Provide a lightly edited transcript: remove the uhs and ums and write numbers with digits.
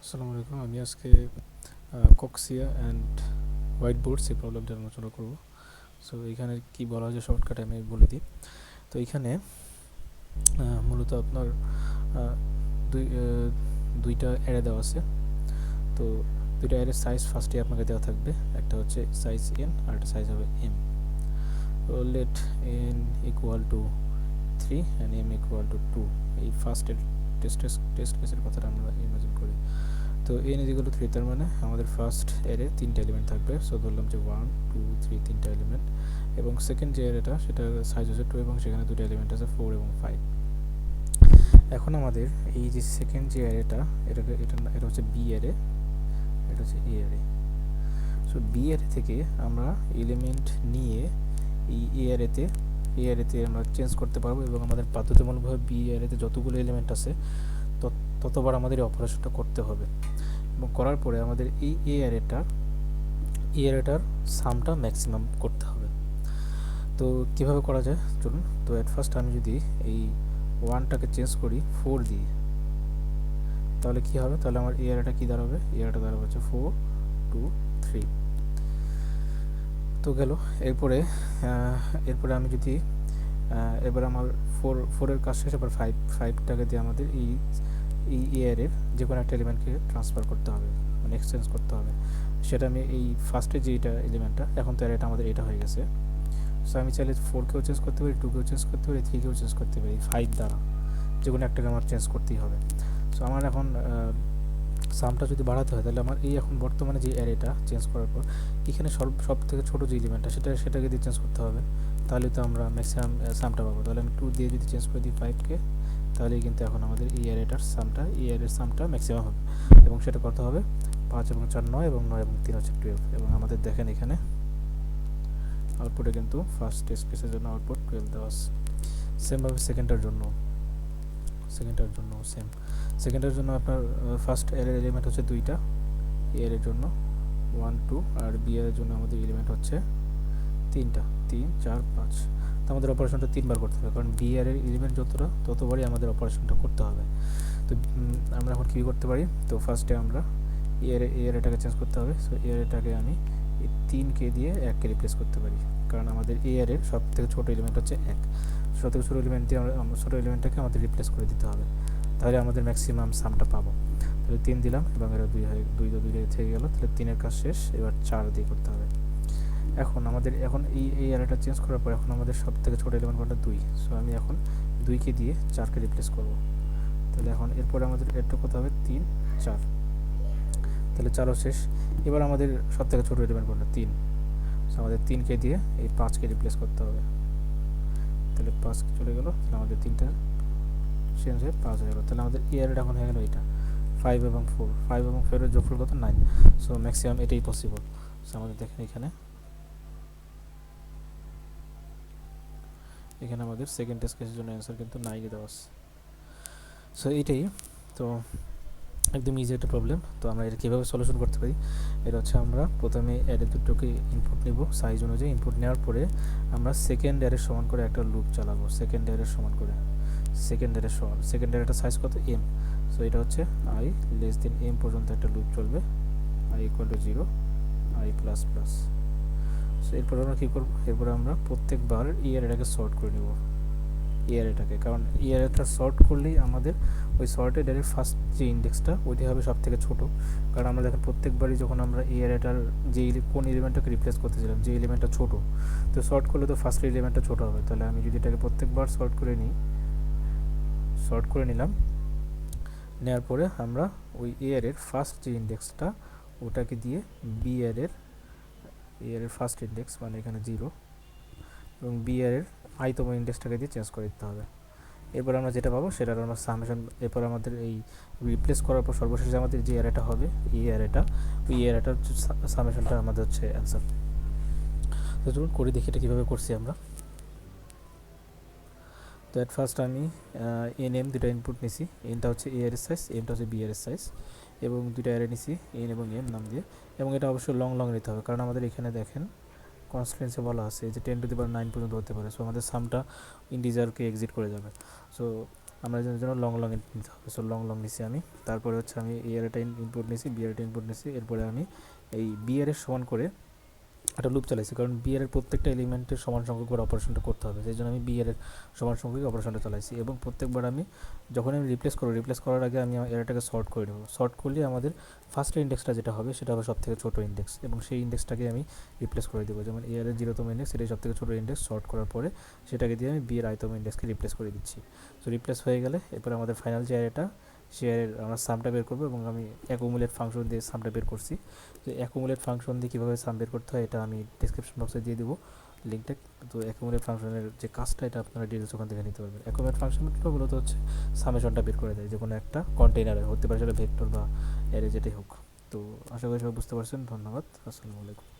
আসসালামু আলাইকুম। আমি আজকে কক্সিয়া অ্যান্ড হোয়াইটবোর্ডস এই প্রবলেমটা আলোচনা করব। সো এখানে কি বলা হয়েছে শর্টকাটে আমি বলে দিই। তো এখানে মূলত আপনার আহ, দুই আহ, দুইটা অ্যারে দেওয়া আছে। তো দুইটা অ্যারের সাইজ ফার্স্টে আপনাকে দেওয়া থাকবে, একটা হচ্ছে সাইজ এন আর একটা সাইজ হবে এম। তো let n equal to 3 and m equal to 2। এই ফার্স্টের টেস্ট কেসের কথাটা আমরা ইমাজিন করি। তো এন ইজ ইকুয়াল টু 3, তার মানে আমাদের ফার্স্ট এরে তিনটা এলিমেন্ট থাকবে। সো ধরলাম যে 1 2 3 তিনটা এলিমেন্ট, এবং সেকেন্ড যে এরেটা সেটা সাইজ হচ্ছে 2 এবং সেখানে দুটো এলিমেন্ট আছে 4 এবং 5। এখন আমাদের এই যে সেকেন্ড যে এরেটা, এটা হচ্ছে বি এরে, এটা হচ্ছে এ এরে। সো বি এরে থেকে আমরা এলিমেন্ট নিয়ে এই এ এরেতে আমরা চেঞ্জ করতে পারবো, এবং আমাদের বাধ্যতামূলকভাবে বি এরেতে যতগুলো এলিমেন্ট আছে ততবার আমাদের এই অপারেশনটা করতে হবে। এবং করার পরে আমাদের এই এরেটার সামটা ম্যাক্সিমাম করতে হবে। তো কিভাবে করা যায় চলুন। তো অ্যাট ফার্স্ট আমি যদি এই 1টাকে চেঞ্জ করি 4 দিয়ে, তাহলে কি হবে? তাহলে আমার এরেটা কি দাঁড়াবে? এরেটা দাঁড়াবে হচ্ছে 4 2 3। তো গেল। এরপরে আমি যদি এবার আমার ফোরের কাজ শেষ, এবার ফাইভটাকে দিয়ে আমাদের এই এরের যে কোনো একটা এলিমেন্টকে ট্রান্সফার করতে হবে, মানে এক্সচেঞ্জ করতে হবে। সেটা আমি এই ফার্স্টে যে এটা এলিমেন্টটা, এখন তো এটা আমাদের এটা হয়ে গেছে। সো আমি চাইলে 4কেও চেঞ্জ করতে পারি, 2কেও চেঞ্জ করতে পারি, 3কেও চেঞ্জ করতে পারি। 5 দ্বারা যে কোনো একটাকে আমার চেঞ্জ করতেই হবে। সো আমার এখন সামটা যদি বাড়াতে হয়, তাহলে আমার এই এখন বর্তমানে যে অ্যারেটা চেঞ্জ করার পর এখানে সব থেকে ছোটো যে এলিমেন্টটা সেটাকে দিয়ে চেঞ্জ করতে হবে। তাহলে তো আমরা ম্যাক্সিমাম সামটা পাবো। তাহলে আমি 2 দিয়ে যদি চেঞ্জ করে দিই 5কে, তাহলেই কিন্তু এখন আমাদের এই অ্যারের সামটা ম্যাক্সিমাম হবে। এবং সেটা কত হবে? 5 এবং 4 9, এবং 9 এবং 3 হচ্ছে 12। এবং আমাদের দেখেন এখানে আউটপুটে কিন্তু ফার্স্ট টেস্ট কেসের জন্য আউটপুট 12 দেওয়া আছে। সেমভাবে সেকেন্ডটার জন্য সেকেন্ডের জন্য আপনার ফার্স্ট এর এলিমেন্ট হচ্ছে 2টা এর জন্য 1 2, আর বি এর জন্য আমাদের এলিমেন্ট হচ্ছে 3টা 3 4 5। তো আমাদের অপারেশনটা 3বার করতে হবে, কারণ বি এর এলিমেন্ট যতটা ততবারই আমাদের অপারেশনটা করতে হবে। তো আমরা এখন কী করতে পারি? তো ফার্স্টে আমরা এটাকে চেঞ্জ করতে হবে। সো এটাকে আমি এই 3কে দিয়ে 1কে রিপ্লেস করতে পারি, কারণ আমাদের এর সব থেকে ছোটো এলিমেন্ট হচ্ছে 1। সব থেকে ছোটো এলিমেন্ট দিয়ে আমরা ছোটো এলিমেন্টটাকে আমাদের রিপ্লেস করে দিতে হবে, তাহলে আমাদের ম্যাক্সিমাম সামটা পাবো। তাহলে 3 দিলাম এবং এরা 2 হয়ে 2 থেকে গেল। তাহলে 3-এর কাজ শেষ, এবার 4 দিয়ে করতে হবে। এখন এই অ্যারেটা চেঞ্জ করার পর এখন আমাদের সব থেকে ছোটো এলিমেন্ট কোনটা? 2। সো আমি এখন 2কে দিয়ে 4কে রিপ্লেস করব। তাহলে এখন এরপরে আমাদের এরটা কত হবে? 3 4। তাহলে 4ও শেষ। এবার আমাদের সব থেকে ছোটো এলিমেন্ট কোনটা? 3। সো আমাদের 3কে দিয়ে এই 5কে রিপ্লেস করতে হবে। তাহলে 5 চলে গেল, তাহলে আমাদের 3টা চেঞ্জ হয়ে 5 হয়ে গেল। তাহলে আমাদের এয়ারটা এখন হয়ে গেল এটা 5 এবং 4 এর যোগফল কত? 9। সো ম্যাক্সিমাম এটাই পসিবল। সো আমাদের দেখেন এখানে আমাদের সেকেন্ড টেস্ট কেসের জন্য অ্যান্সার কিন্তু 9 দেওয়া আছে। সো এইটাই তো একদম ইজি একটা প্রবলেম। তো আমরা এটা কীভাবে সলিউশন করতে পারি? এটা হচ্ছে আমরা প্রথমে অ্যারে দুটোকে ইনপুট নিব, সাইজ অনুযায়ী ইনপুট নেওয়ার পরে আমরা সেকেন্ড অ্যারের সমান করে একটা লুপ চালাবো। সেকেন্ড অ্যারেটা সাইজ কত? এম। সো এটা হচ্ছে আই লেস দেন এম পর্যন্ত একটা লুপ চলবে, I equal to 0, I plus plus. So এরপর আমরা কী করবো? এরপরে আমরা প্রত্যেকবার এটাকে সর্ট করে নেব এটাকে, কারণ এটা সর্ট করলেই আমাদের ওই সর্টেড এর ফার্স্ট যে ইন্ডেক্সটা ওইটি হবে সব থেকে ছোটো। কারণ আমরা দেখেন প্রত্যেকবারই যখন আমরা এটার যে কোন এলিমেন্টটাকে রিপ্লেস করতেছিলাম, যে এলিমেন্টটা ছোটো, তো সর্ট করলে তো ফার্স্ট এলিমেন্টটা ছোটো হবে। তাহলে আমি যদি এটাকে প্রত্যেকবার সর্ট করে নিলাম, নেওয়ার পরে আমরা ওই এর ফার্স্ট যে ইন্ডেক্সটা ওটাকে দিয়ে বি এর ফার্স্ট ইন্ডেক্স মানে এখানে 0, এবং বি এর আইতম ইন্ডেক্সটাকে দিয়ে চেঞ্জ করে দিতে হবে। এরপর আমরা যেটা পাবো সেটার আমরা সামেশন, এরপর আমাদের এই রিপ্লেস করার পর সর্বশেষে আমাদের যে অ্যারেটা হবে ওই অ্যারেটার সামেশনটা আমাদের হচ্ছে অ্যান্সার। তো চলুন করে দেখি এটা কীভাবে করছি আমরা। তো অ্যাট ফার্স্ট আমি এন এম দুটো ইনপুট নিছি। এনটা হচ্ছে এ এর সাইজ, এমটা হচ্ছে বি এর সাইজ, এবং দুটো অ্যারে নিছি এন এবং এম নাম দিয়ে। এবং এটা অবশ্যই লং নিতে হবে, কারণ আমাদের এখানে দেখেন কনস্ট্যান্সে বলা আছে যে 10 টু দি পাওয়ার 9 পর্যন্ত হতে পারে। সো আমাদের সামটা ইন্টিজারকে এক্সিট করে যাবে। সো আমরা এর জন্য লং লং নিতে হবে। সো লং লং নিছি আমি। তারপরে হচ্ছে আমি এ অ্যারেটা ইনপুট নিছি, বি অ্যারেটা ইনপুট নিছি। এরপরে আমি এই বি অ্যারে সমান করে একটা লুপ চালাইছি, কারণ বি এর প্রত্যেকটা এলিমেন্টের সমান সংখ্যকবার অপারেশনটা করতে হবে, সেই জন্য আমি বি এর সমান সংখ্যক অপারেশনটা চালাইছি। এবং প্রত্যেকবার আমি যখন আমি রিপ্লেস করার আগে আমি এটাকে সর্ট করে নেব। সর্ট করলে আমাদের ফার্স্ট ইন্ডেক্সটা যেটা হবে সেটা হবে সব থেকে ছোটো ইন্ডেক্স, এবং সেই ইন্ডেক্সটাকে আমি রিপ্লেস করে দেবো। যেমন এ এর 0তম ইন্ডেক্স, সেটাই সব থেকে ছোটো ইন্ডেক্স। সর্ট করার পরে সেটাকে দিয়ে আমি বি এর i তম ইন্ডেক্সকে রিপ্লেস করে দিচ্ছি। সো রিপ্লেস হয়ে গেলে এরপরে আমাদের ফাইনাল যে অ্যারেটা, সে আমরা সামটা বের করবো, এবং আমি অ্যাকুমুলেট ফাংশন দিয়ে সামটা বের করছি। তো অ্যাকুমুলেট ফাংশন দিয়ে কীভাবে সাম বের করতে হয় এটা আমি ডিসক্রিপশন বক্সে দিয়ে দেবো লিঙ্কটা। তো অ্যাকুমুলেট ফাংশনের যে কাজটা, এটা আপনারা ডিটেলস ওখান থেকে নিতে পারবেন। অ্যাকুমুলেট ফাংশনটা মূলত হচ্ছে সামেশনটা বের করে দেয়, যে কোনো একটা কন্টেইনারে হতে পারে, সেটা ভেক্টর বা অ্যারে যেটাই হোক। তো আশা করি সবাই বুঝতে পারছেন। ধন্যবাদ। আসসালামু আলাইকুম।